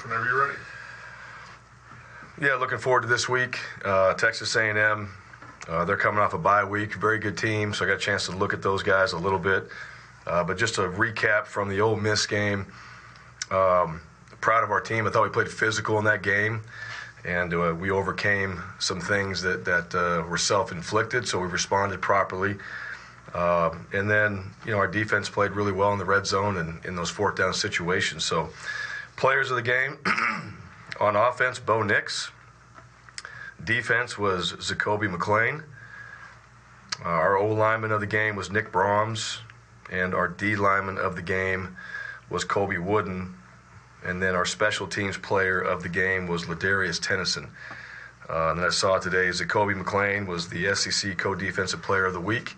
Whenever you're ready. Yeah, looking forward to this week. Texas A&M, they're coming off a bye week. Very good team, so I got a chance to look at those guys a little bit. But just a recap from the Ole Miss game. Proud of our team. I thought we played physical in that game, and we overcame some things that were self-inflicted, so we responded properly. And then, our defense played really well in the red zone and in those fourth down situations. So players of the game, on offense, Bo Nix. Defense was Zacoby McClain. Our O-lineman of the game was Nick Brahms. And our D-lineman of the game was Colby Wooden. And then our special teams player of the game was Ladarius Tennyson. And then I saw today Zacoby McClain was the SEC co-defensive player of the week.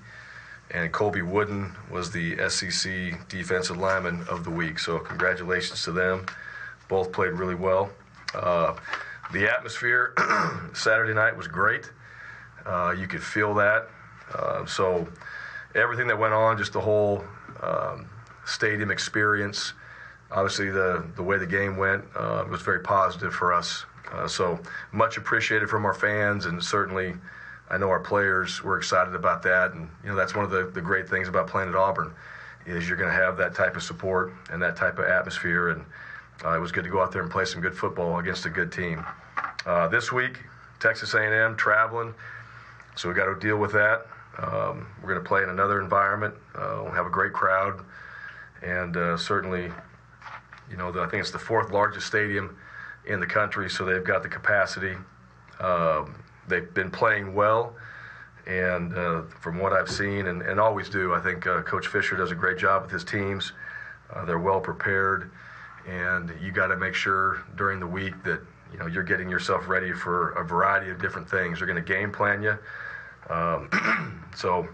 And Colby Wooden was the SEC defensive lineman of the week. So congratulations to them. Both played really well. The atmosphere Saturday night was great. You could feel that. So everything that went on, just the whole stadium experience, obviously the way the game went was very positive for us. So much appreciated from our fans, and certainly I know our players were excited about that. And, that's one of the great things about playing at Auburn is you're going to have that type of support and that type of atmosphere. And it was good to go out there and play some good football against a good team. This week, Texas A&M traveling, so we got to deal with that. We're going to play in another environment. We'll have a great crowd, and certainly, I think it's the fourth largest stadium in the country, so they've got the capacity. They've been playing well, and from what I've seen, and always do, I think Coach Fisher does a great job with his teams. They're well prepared. And you got to make sure during the week that, you're getting yourself ready for a variety of different things. They're going to game plan you. So,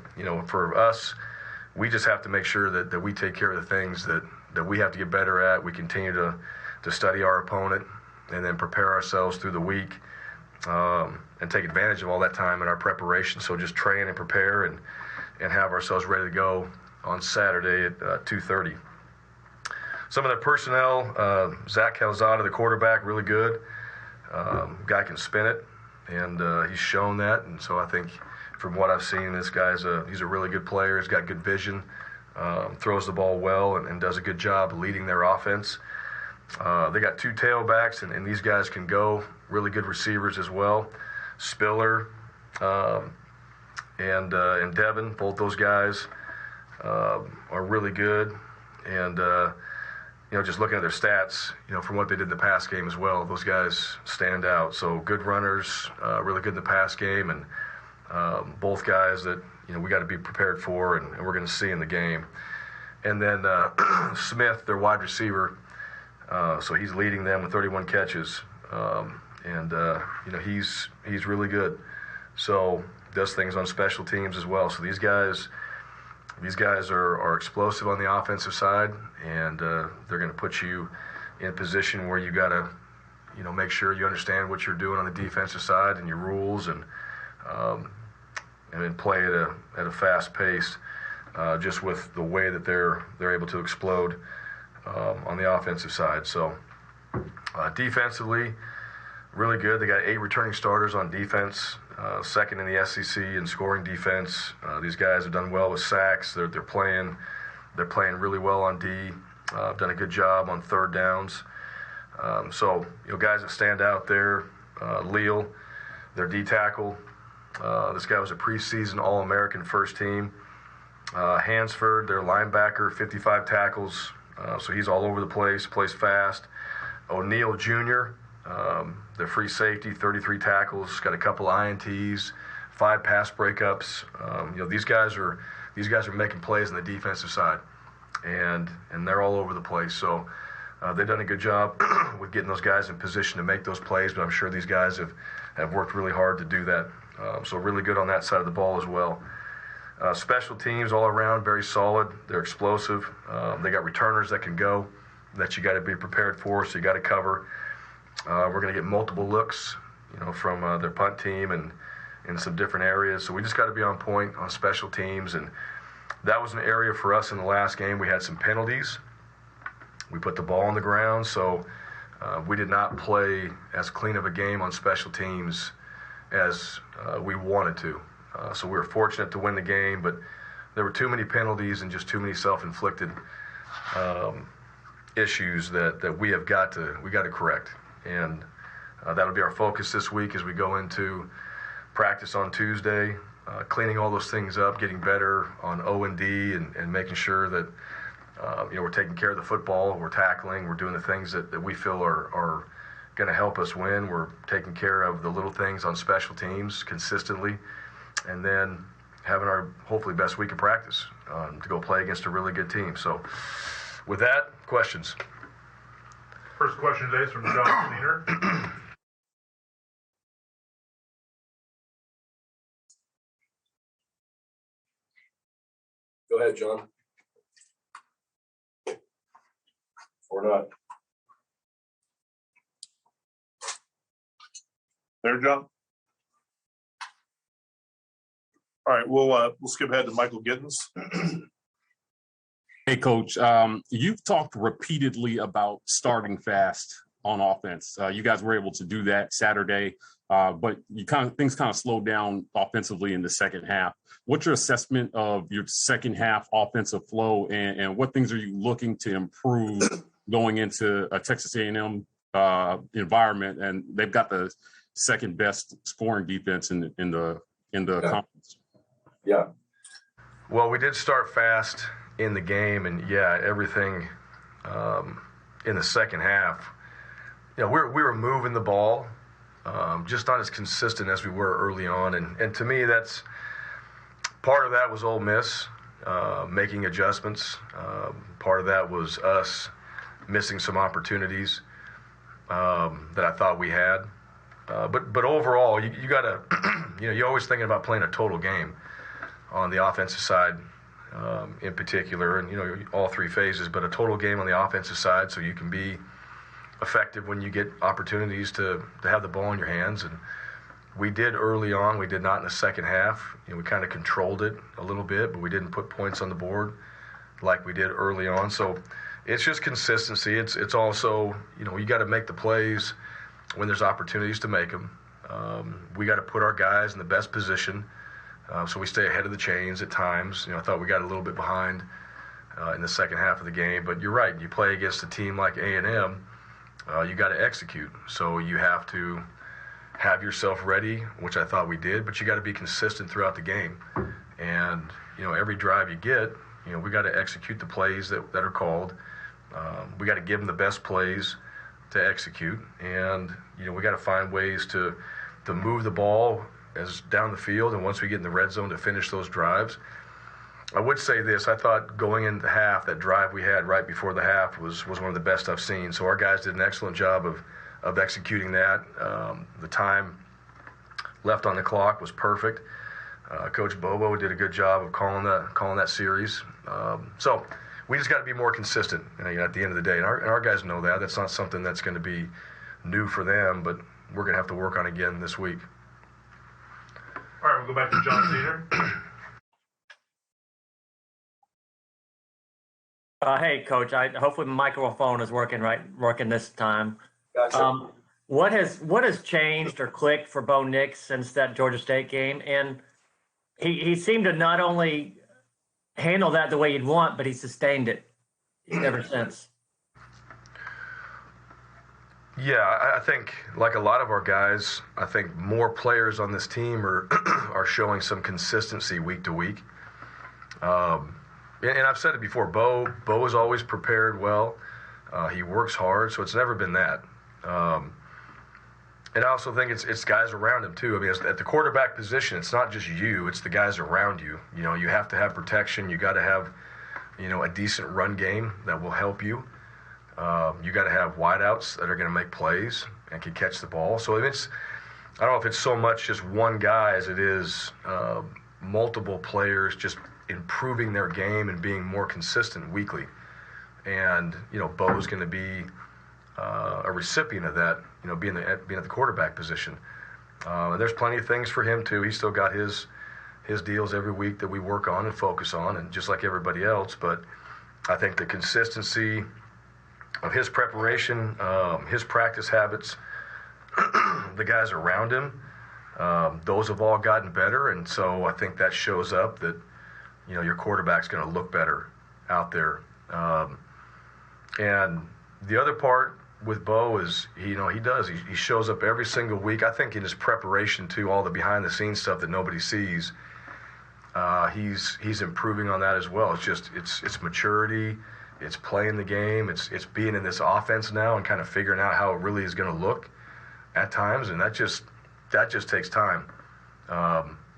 for us, we just have to make sure that we take care of the things that we have to get better at. We continue to study our opponent and then prepare ourselves through the week and take advantage of all that time in our preparation. So just train and prepare and have ourselves ready to go on Saturday at 2:30. Some of the personnel, Zach Calzada, the quarterback, really good. Guy can spin it, and he's shown that. And so I think from what I've seen, this guy's he's a really good player. He's got good vision, throws the ball well, and does a good job leading their offense. They got two tailbacks, and these guys can go. Really good receivers as well. Spiller and Devin, both those guys are really good. And just looking at their stats, from what they did in the pass game as well, those guys stand out. So good runners, really good in the pass game, and both guys that, we got to be prepared for and we're going to see in the game. And then Smith, their wide receiver, so he's leading them with 31 catches, and he's really good. So does things on special teams as well. So these guys are explosive on the offensive side, and they're going to put you in a position where you got to, make sure you understand what you're doing on the defensive side and your rules, and then play at a fast pace, just with the way that they're able to explode on the offensive side. So defensively, really good. They got 8 returning starters on defense, second in the SEC in scoring defense. These guys have done well with sacks. They're playing really well on D. Done a good job on third downs. So guys that stand out there, Leal, their D tackle. This guy was a preseason All-American first team. Hansford, their linebacker, 55 tackles. So he's all over the place, plays fast. O'Neal Jr., their free safety, 33 tackles, got a couple INTs, 5 pass breakups. These guys are making plays on the defensive side, and they're all over the place. So they've done a good job with getting those guys in position to make those plays, but I'm sure these guys have worked really hard to do that. So really good on that side of the ball as well. Special teams all around, very solid. They're explosive. They got returners that can go, that you got to be prepared for, so you got to cover. We're going to get multiple looks, from their punt team and in some different areas. So we just got to be on point on special teams. And that was an area for us in the last game. We had some penalties. We put the ball on the ground, so We did not play as clean of a game on special teams as we wanted to. So we were fortunate to win the game, but there were too many penalties and just too many self-inflicted issues that we got to correct. And that'll be our focus this week as we go into practice on Tuesday, cleaning all those things up, getting better on O&D and making sure that we're taking care of the football, we're tackling, we're doing the things that we feel are going to help us win. We're taking care of the little things on special teams consistently, and then having our hopefully best week of practice to go play against a really good team. So with that, questions? First question today is from John Cleaner. Go ahead, John. Or not. There, John. All right, we'll skip ahead to Michael Gittens. Hey, Coach, you've talked repeatedly about starting fast on offense. You guys were able to do that Saturday, but things kind of slowed down offensively in the second half. What's your assessment of your second half offensive flow, and what things are you looking to improve going into a Texas A&M environment? And they've got the second best scoring defense in the conference. Yeah. Well, we did start fast in the game, and everything in the second half. We were moving the ball, just not as consistent as we were early on, and to me, that's part of that was Ole Miss making adjustments. Part of that was us missing some opportunities that I thought we had. But overall, you got to, you're always thinking about playing a total game on the offensive side in particular, and, all three phases, but a total game on the offensive side so you can be effective when you get opportunities to have the ball in your hands. And we did early on. We did not in the second half. We kind of controlled it a little bit, but we didn't put points on the board like we did early on. So it's just consistency. It's also, you got to make the plays when there's opportunities to make them. We got to put our guys in the best position so we stay ahead of the chains at times. I thought we got a little bit behind in the second half of the game, but you're right. You play against a team like A&M, you got to execute. So you have to have yourself ready, which I thought we did, but you got to be consistent throughout the game. And, every drive you get, we got to execute the plays that are called. We got to give them the best plays to execute, and we got to find ways to move the ball as down the field, and once we get in the red zone to finish those drives. I would say this: I thought going into half, that drive we had right before the half was one of the best I've seen. So our guys did an excellent job of executing that. The time left on the clock was perfect. Coach Bobo did a good job of calling that series. So we just got to be more consistent at the end of the day. And our guys know that. That's not something that's going to be new for them, but we're going to have to work on it again this week. All right, we'll go back to John Cedar. Hey, Coach. Hopefully the microphone is working this time. Gotcha. What has changed or clicked for Bo Nix since that Georgia State game? And he seemed to not only handle that the way you'd want, but he sustained it ever since. Yeah, I think like a lot of our guys, I think more players on this team are showing some consistency week to week. And I've said it before, Bo is always prepared well. He works hard, so it's never been that. And I also think it's guys around him too. I mean, at the quarterback position, it's not just you; it's the guys around you. You have to have protection. You got to have, a decent run game that will help you. You got to have wideouts that are going to make plays and can catch the ball. So I don't know if it's so much just one guy as it is multiple players just improving their game and being more consistent weekly. And Bo's going to be a recipient of that. Being at the quarterback position. There's plenty of things for him too. He's still got his deals every week that we work on and focus on, and just like everybody else. But I think the consistency of his preparation, his practice habits, the guys around him, those have all gotten better. And so I think that shows up that, your quarterback's going to look better out there. And the other part with Bo is, he shows up every single week. I think in his preparation too, all the behind the scenes stuff that nobody sees, he's improving on that as well. It's just, it's maturity. It's playing the game. It's being in this offense now and kind of figuring out how it really is going to look at times. And that just takes time.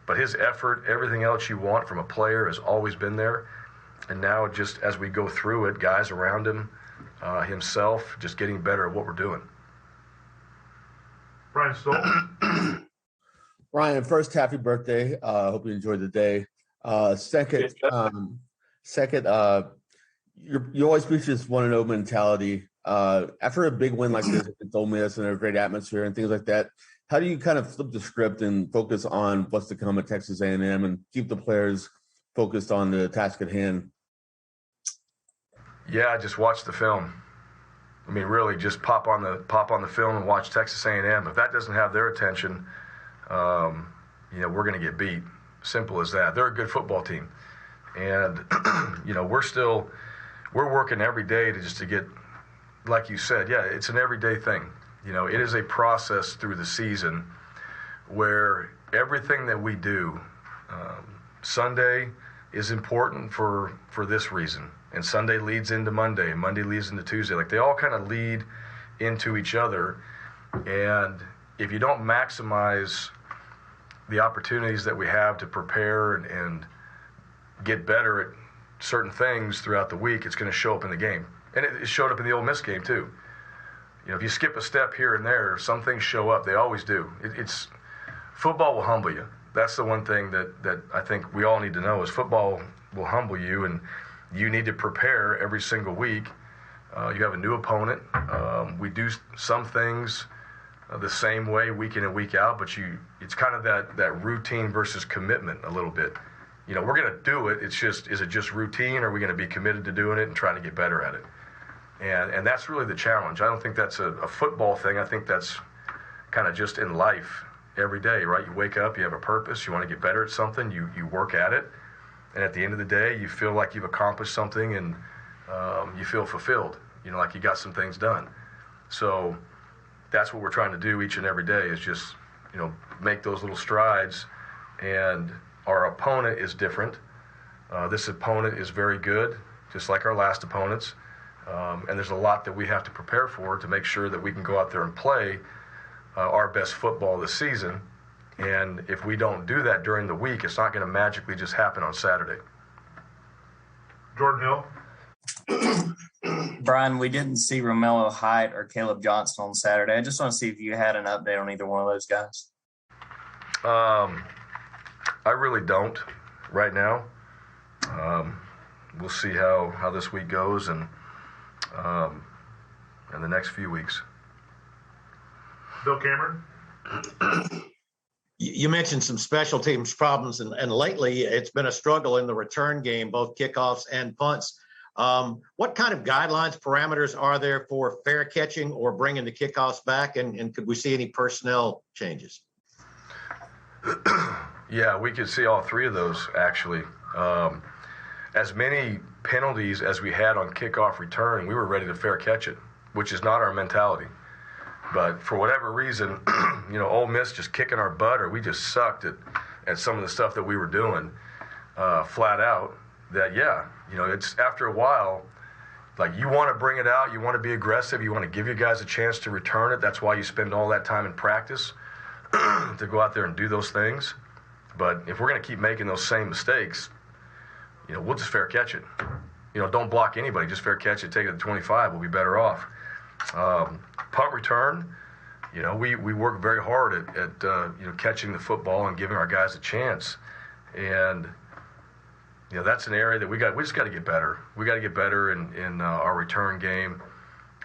But his effort, everything else you want from a player has always been there. And now just as we go through it, guys around him, himself, just getting better at what we're doing. Brian Stoll. Ryan, first, happy birthday. Hope you enjoyed the day. Second, you always preach this 1-0 mentality. After a big win like this against Ole Miss and a great atmosphere and things like that, how do you kind of flip the script and focus on what's to come at Texas A&M and keep the players focused on the task at hand? Yeah, just watch the film. I mean, really, just pop on the film and watch Texas A&M. If that doesn't have their attention, we're going to get beat. Simple as that. They're a good football team, and we're working every day to get, like you said, yeah, it's an everyday thing. It is a process through the season where everything that we do, Sunday is important for this reason. And Sunday leads into Monday, and Monday leads into Tuesday. Like, they all kind of lead into each other. And if you don't maximize the opportunities that we have to prepare and get better at certain things throughout the week, it's going to show up in the game. And it showed up in the Ole Miss game, too. If you skip a step here and there, some things show up. They always do. Football will humble you. That's the one thing that I think we all need to know is football will humble you, and you need to prepare every single week. You have a new opponent. We do some things the same way week in and week out, but it's kind of that routine versus commitment a little bit. We're going to do it. It's just, is it just routine, or are we going to be committed to doing it and trying to get better at it? And that's really the challenge. I don't think that's a football thing. I think that's kind of just in life every day, right? You wake up, you have a purpose, you want to get better at something, you work at it. And at the end of the day, you feel like you've accomplished something, and you feel fulfilled, like you got some things done. So that's what we're trying to do each and every day is just, make those little strides. And our opponent is different. This opponent is very good, just like our last opponents. And there's a lot that we have to prepare for to make sure that we can go out there and play our best football this season. And if we don't do that during the week, it's not going to magically just happen on Saturday. Jordan Hill. Brian, we didn't see Romello Height or Caleb Johnson on Saturday. I just want to see if you had an update on either one of those guys. I really don't right now. We'll see how this week goes and the next few weeks. Bill Cameron. You mentioned some special teams problems, and lately it's been a struggle in the return game, both kickoffs and punts. What kind of guidelines, parameters are there for fair catching or bringing the kickoffs back, and could we see any personnel changes? Yeah, we could see all three of those, actually. As many penalties as we had on kickoff return, we were ready to fair catch it, which is not our mentality. But for whatever reason, Ole Miss just kicking our butt, or we just sucked at some of the stuff that we were doing flat out. It's after a while, like, you want to bring it out, you want to be aggressive, you want to give your guys a chance to return it. That's why you spend all that time in practice to go out there and do those things. But if we're going to keep making those same mistakes, we'll just fair catch it. Don't block anybody, just fair catch it, take it to 25, we'll be better off. Punt return, we work very hard at catching the football and giving our guys a chance. And, that's an area that we just got to get better. We got to get better in our return game.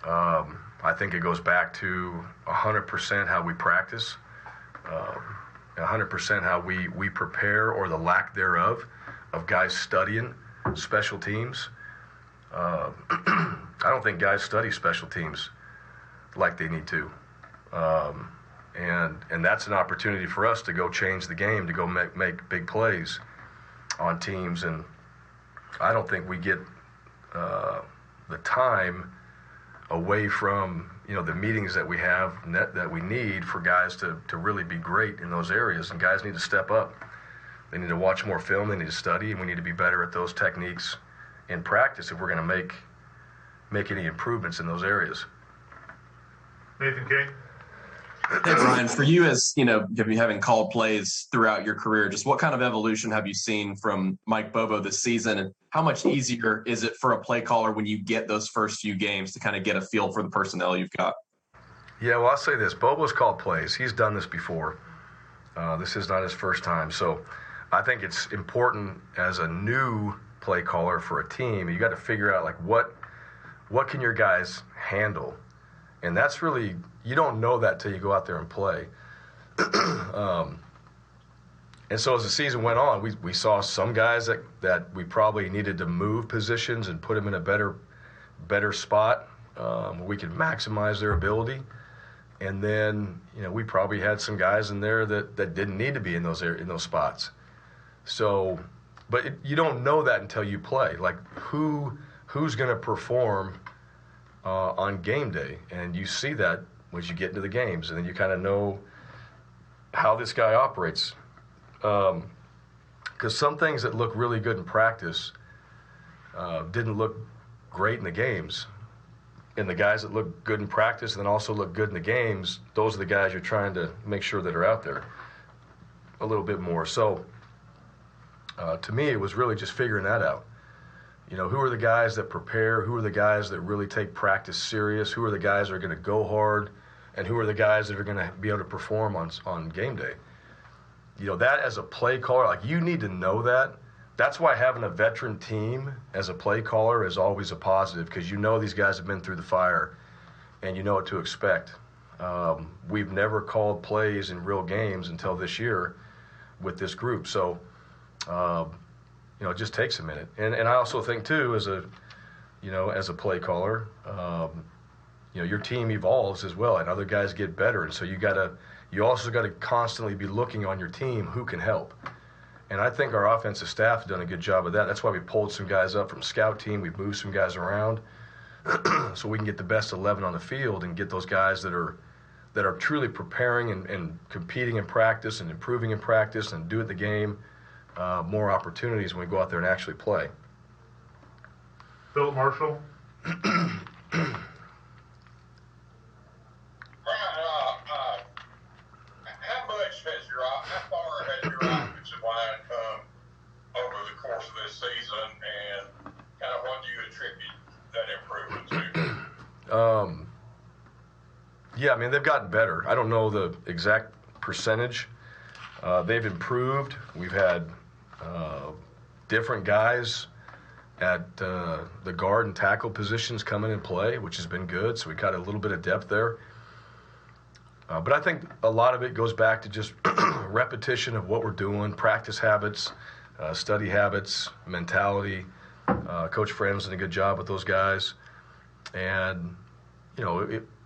I think it goes back to 100% how we practice, 100% how we prepare, or the lack thereof of guys studying special teams. I don't think guys study special teams like they need to. And that's an opportunity for us to go change the game, to go make big plays on teams. And I don't think we get the time away from the meetings that we have that we need for guys to really be great in those areas. And guys need to step up. They need to watch more film. They need to study, and we need to be better at those techniques in practice if we're going to make any improvements in those areas. Nathan King. Hey, Bryan, for you, as having called plays throughout your career, just what kind of evolution have you seen from Mike Bobo this season, and how much easier is it for a play caller when you get those first few games to kind of get a feel for the personnel you've got? Yeah, well, I'll say this. Bobo's called plays. He's done this before. This is not his first time. So I think it's important as a new play caller for a team, you got to figure out, like, what can your guys handle? And that's really, you don't know that till you go out there and play. And so as the season went on, we saw some guys that we probably needed to move positions and put them in a better spot where we could maximize their ability. And then, we probably had some guys in there that didn't need to be in those spots. So, but you don't know that until you play. Like, who's going to perform on game day, and you see that when you get into the games, and then you kind of know how this guy operates. Because some things that look really good in practice didn't look great in the games. And the guys that look good in practice and then also look good in the games, those are the guys you're trying to make sure that are out there a little bit more. So to me, it was really just figuring that out. Who are the guys that prepare? Who are the guys that really take practice serious? Who are the guys that are going to go hard? And who are the guys that are going to be able to perform on game day? That as a play caller, like, you need to know that. That's why having a veteran team as a play caller is always a positive, because these guys have been through the fire and you know what to expect. We've never called plays in real games until this year with this group. So, it just takes a minute. And I also think, too, as a play caller, your team evolves as well, and other guys get better. And so you also got to constantly be looking on your team who can help. And I think our offensive staff has done a good job of that. That's why we pulled some guys up from scout team. We've moved some guys around so we can get the best 11 on the field and get those guys that are truly preparing and competing in practice and improving in practice and do it the game more opportunities when we go out there and actually play. Philip Marshall. How far has your offensive line come over the course of this season, and kind of what do you attribute that improvement to? Yeah, I mean, they've gotten better. I don't know the exact percentage. They've improved. We've had different guys at the guard and tackle positions come in and play, which has been good. So we got a little bit of depth there. But I think a lot of it goes back to just repetition of what we're doing, practice habits, study habits, mentality. Coach Friend's done a good job with those guys. And,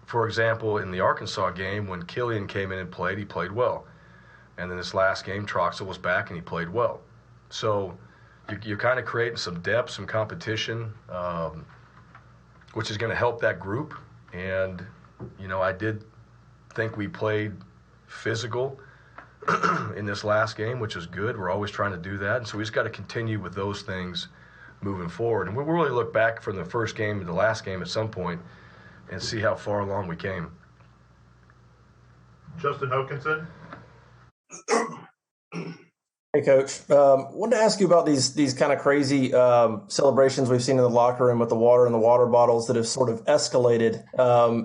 for example, in the Arkansas game, when Killian came in and played, he played well. And then this last game, Troxel was back and he played well. So you're kind of creating some depth, some competition, which is going to help that group. And, I did think we played physical in this last game, which is good. We're always trying to do that. And so we just got to continue with those things moving forward. And we'll really look back from the first game to the last game at some point and see how far along we came. Justin Hokanson. Hey, Coach. Wanted to ask you about these kind of crazy celebrations we've seen in the locker room with the water and the water bottles that have sort of escalated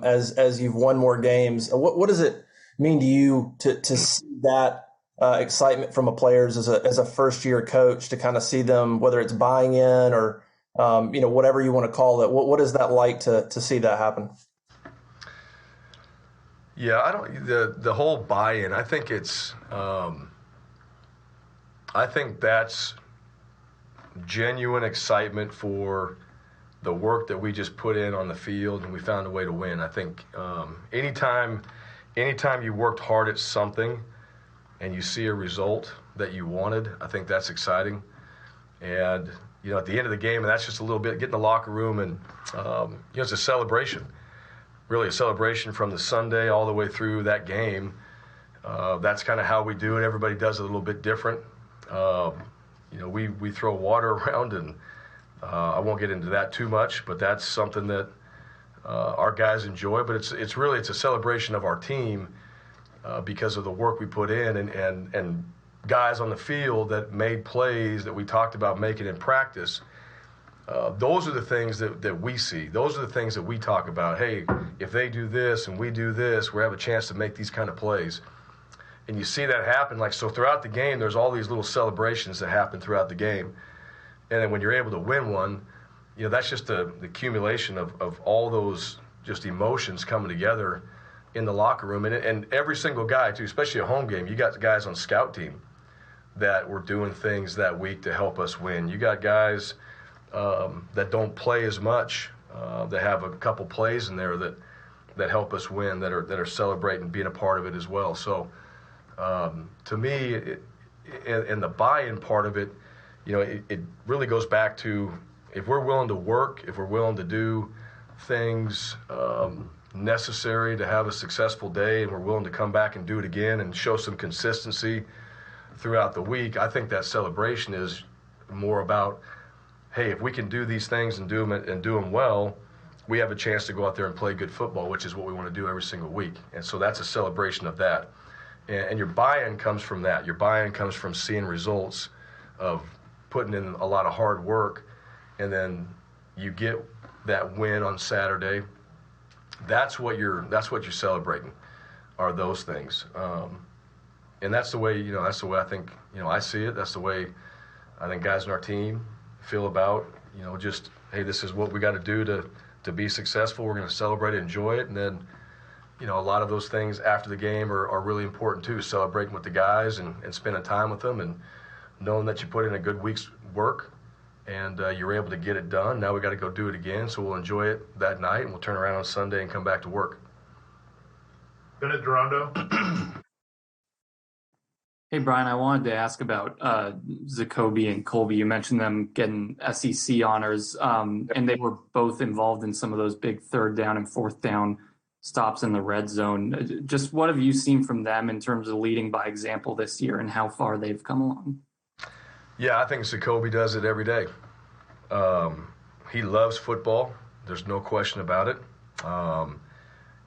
as you've won more games. What does it mean to you to see that excitement from a players as a first year coach, to kind of see them, whether it's buying in or whatever you want to call it? What is that like to see that happen? Yeah, the whole buy-in. I think it's. I think that's genuine excitement for the work that we just put in on the field and we found a way to win. I think anytime you worked hard at something and you see a result that you wanted, I think that's exciting. And, at the end of the game, and that's just a little bit, get in the locker room and, it's a celebration, really a celebration from the Sunday all the way through that game. That's kind of how we do it. Everybody does it a little bit different. We throw water around, and I won't get into that too much, but that's something that our guys enjoy. But it's a celebration of our team because of the work we put in and guys on the field that made plays that we talked about making in practice. Those are the things that we see. Those are the things that we talk about. Hey, if they do this and we do this, we have a chance to make these kind of plays. And you see that happen. So throughout the game, there's all these little celebrations that happen throughout the game. And then when you're able to win one, that's just the accumulation of all those just emotions coming together in the locker room. And every single guy, too, especially a home game, you got guys on scout team that were doing things that week to help us win. You got guys that don't play as much, that have a couple plays in there that help us win, that are celebrating being a part of it as well. So to me, and the buy-in part of it, it really goes back to if we're willing to work, if we're willing to do things necessary to have a successful day, and we're willing to come back and do it again and show some consistency throughout the week, I think that celebration is more about, hey, if we can do these things and do them well, we have a chance to go out there and play good football, which is what we want to do every single week. And so that's a celebration of that. And your buy-in comes from that. Your buy-in comes from seeing results of putting in a lot of hard work, and then you get that win on Saturday. That's what you're celebrating, are those things. And that's the way, that's the way I think, I see it. That's the way I think guys in our team feel about, just, hey, this is what we got to do to be successful. We're going to celebrate it, enjoy it. And then, a lot of those things after the game are really important too, celebrating with the guys and spending time with them and knowing that you put in a good week's work and you're able to get it done. Now we got to go do it again, so we'll enjoy it that night and we'll turn around on Sunday and come back to work. Bennett Durando. Hey, Bryan, I wanted to ask about Zacoby and Colby. You mentioned them getting SEC honors, and they were both involved in some of those big 3rd down and 4th down stops in the red zone. Just what have you seen from them in terms of leading by example this year and how far they've come along? Yeah, I think Zacoby does it every day. He loves football. There's no question about it.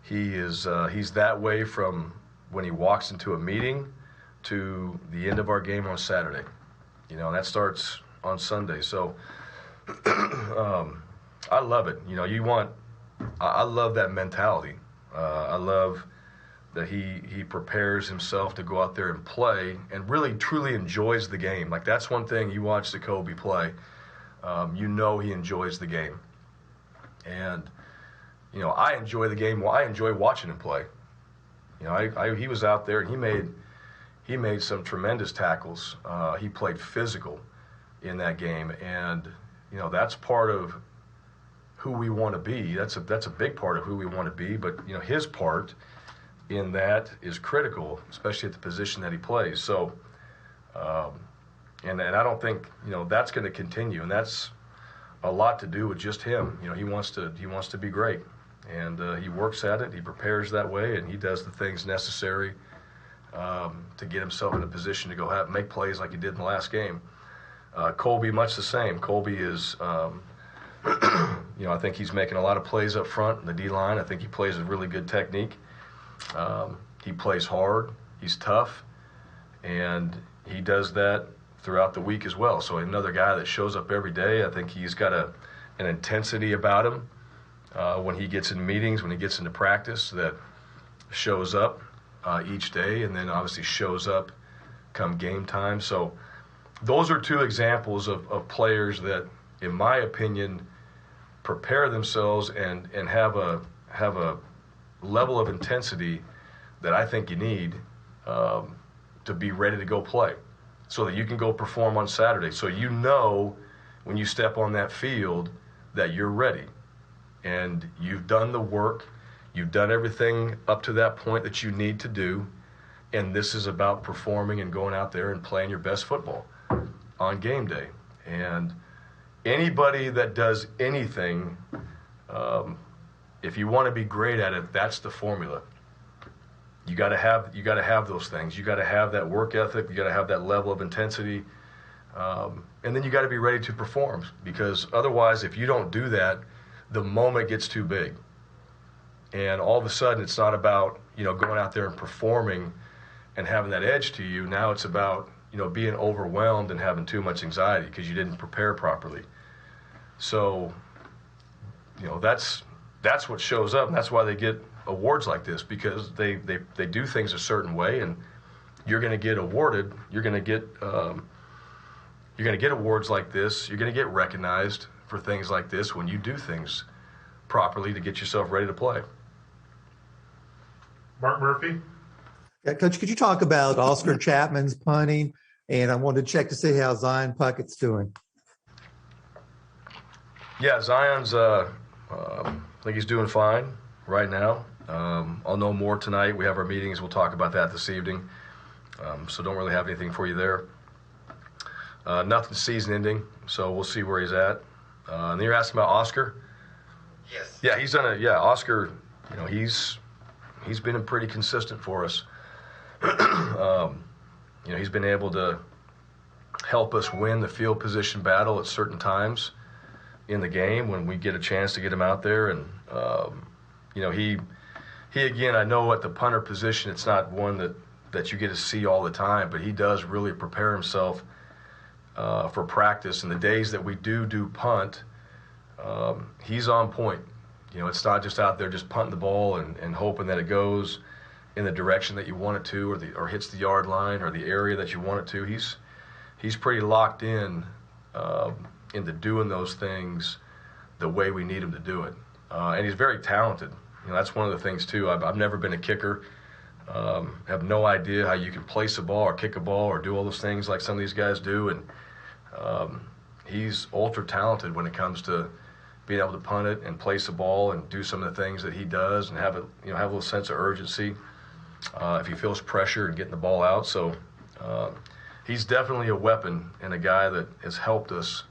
He's that way from when he walks into a meeting to the end of our game on Saturday. That starts on Sunday. So I love it. I love that mentality. I love that he prepares himself to go out there and play and really truly enjoys the game. Like, that's one thing, you watch Zacoby play, he enjoys the game. And, I enjoy the game. Well, I enjoy watching him play. He was out there and he made some tremendous tackles. He played physical in that game. And, that's part of who we want to be. That's a big part of who we want to be. But, his part in that is critical, especially at the position that he plays. So, and I don't think, that's going to continue. And that's a lot to do with just him. He wants to be great. And he works at it. He prepares that way, and he does the things necessary to get himself in a position to go make plays like he did in the last game. Colby, much the same. Colby is, I think he's making a lot of plays up front in the D-line. I think he plays with really good technique. He plays hard. He's tough. And he does that throughout the week as well. So another guy that shows up every day. I think he's got an intensity about him when he gets in meetings, when he gets into practice, that shows up each day, and then obviously shows up come game time. So those are two examples of players that, in my opinion, prepare themselves and have a level of intensity that I think you need to be ready to go play, so that you can go perform on Saturday. So when you step on that field that you're ready and you've done the work, you've done everything up to that point that you need to do, and this is about performing and going out there and playing your best football on game day. And anybody that does anything, if you want to be great at it, that's the formula. You got to have those things. You got to have that work ethic. You got to have that level of intensity, and then you got to be ready to perform. Because otherwise, if you don't do that, the moment gets too big, and all of a sudden, it's not about going out there and performing and having that edge to you. Now it's about being overwhelmed and having too much anxiety because you didn't prepare properly. So, that's what shows up, and that's why they get awards like this, because they do things a certain way, and you're going to get awarded. You're going to get awards like this. You're going to get recognized for things like this when you do things properly to get yourself ready to play. Mark Murphy. Yeah, Coach, could you talk about Oscar Chapman's punting? And I wanted to check to see how Zion Puckett's doing. Yeah, Zion's, I think he's doing fine right now. I'll know more tonight. We have our meetings. We'll talk about that this evening. So don't really have anything for you there. Nothing season ending, so we'll see where he's at. And then you're asking about Oscar? Yes. Yeah, he's done Oscar, he's been pretty consistent for us. He's been able to help us win the field position battle at certain times in the game when we get a chance to get him out there. And, he again, I know at the punter position, it's not one that you get to see all the time, but he does really prepare himself for practice. And the days that we do punt, he's on point. It's not just out there just punting the ball and hoping that it goes in the direction that you want it to, or hits the yard line or the area that you want it to. He's pretty locked in into doing those things the way we need him to do it. And he's very talented. That's one of the things too. I've never been a kicker. Have no idea how you can place a ball or kick a ball or do all those things like some of these guys do. And he's ultra talented when it comes to being able to punt it and place a ball and do some of the things that he does and have a little sense of urgency if he feels pressure and getting the ball out. So he's definitely a weapon and a guy that has helped us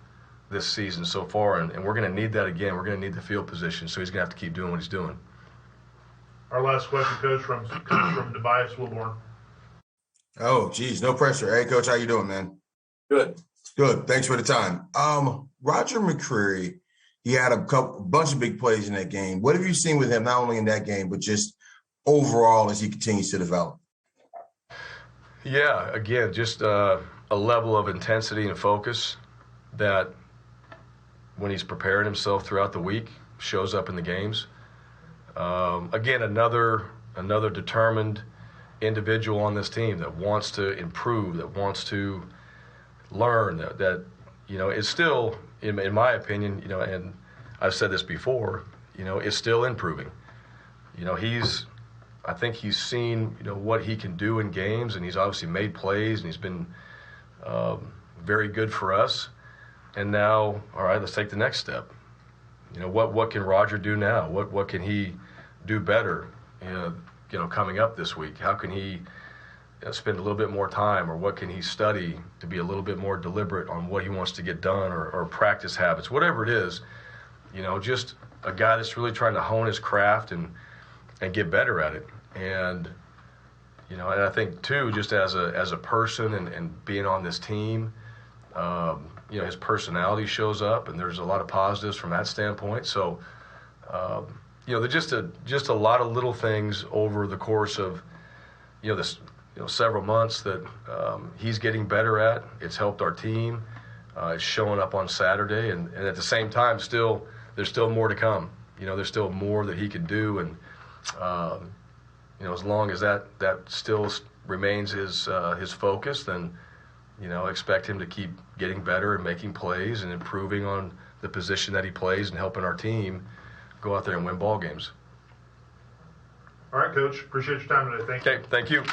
this season so far, and we're going to need that again. We're going to need the field position, so he's going to have to keep doing what he's doing. Our last question, Coach, comes from Tobias Wilborn. Oh, geez, no pressure. Hey, Coach, how you doing, man? Good. Good. Thanks for the time. Roger McCreary, he had a bunch of big plays in that game. What have you seen with him, not only in that game, but just overall as he continues to develop? Yeah, again, just a level of intensity and focus that when he's preparing himself throughout the week shows up in the games. Again, another determined individual on this team that wants to improve, that wants to learn, that is still, in my opinion, and I've said this before, is still improving. I think he's seen, what he can do in games, and he's obviously made plays, and he's been very good for us. And now, all right, let's take the next step. What can Roger do now? What can he do better? Coming up this week, how can he spend a little bit more time, or what can he study to be a little bit more deliberate on what he wants to get done, or practice habits, whatever it is. Just a guy that's really trying to hone his craft and get better at it. And and I think too, just as a person and being on this team. His personality shows up, and there's a lot of positives from that standpoint. So, there's just a lot of little things over the course of, several months that he's getting better at. It's helped our team. It's showing up on Saturday, and at the same time, there's still more to come. There's still more that he can do, and as long as that still remains his focus, then. Expect him to keep getting better and making plays and improving on the position that he plays and helping our team go out there and win ball games. All right, Coach. Appreciate your time today. Thank you. Okay, thank you.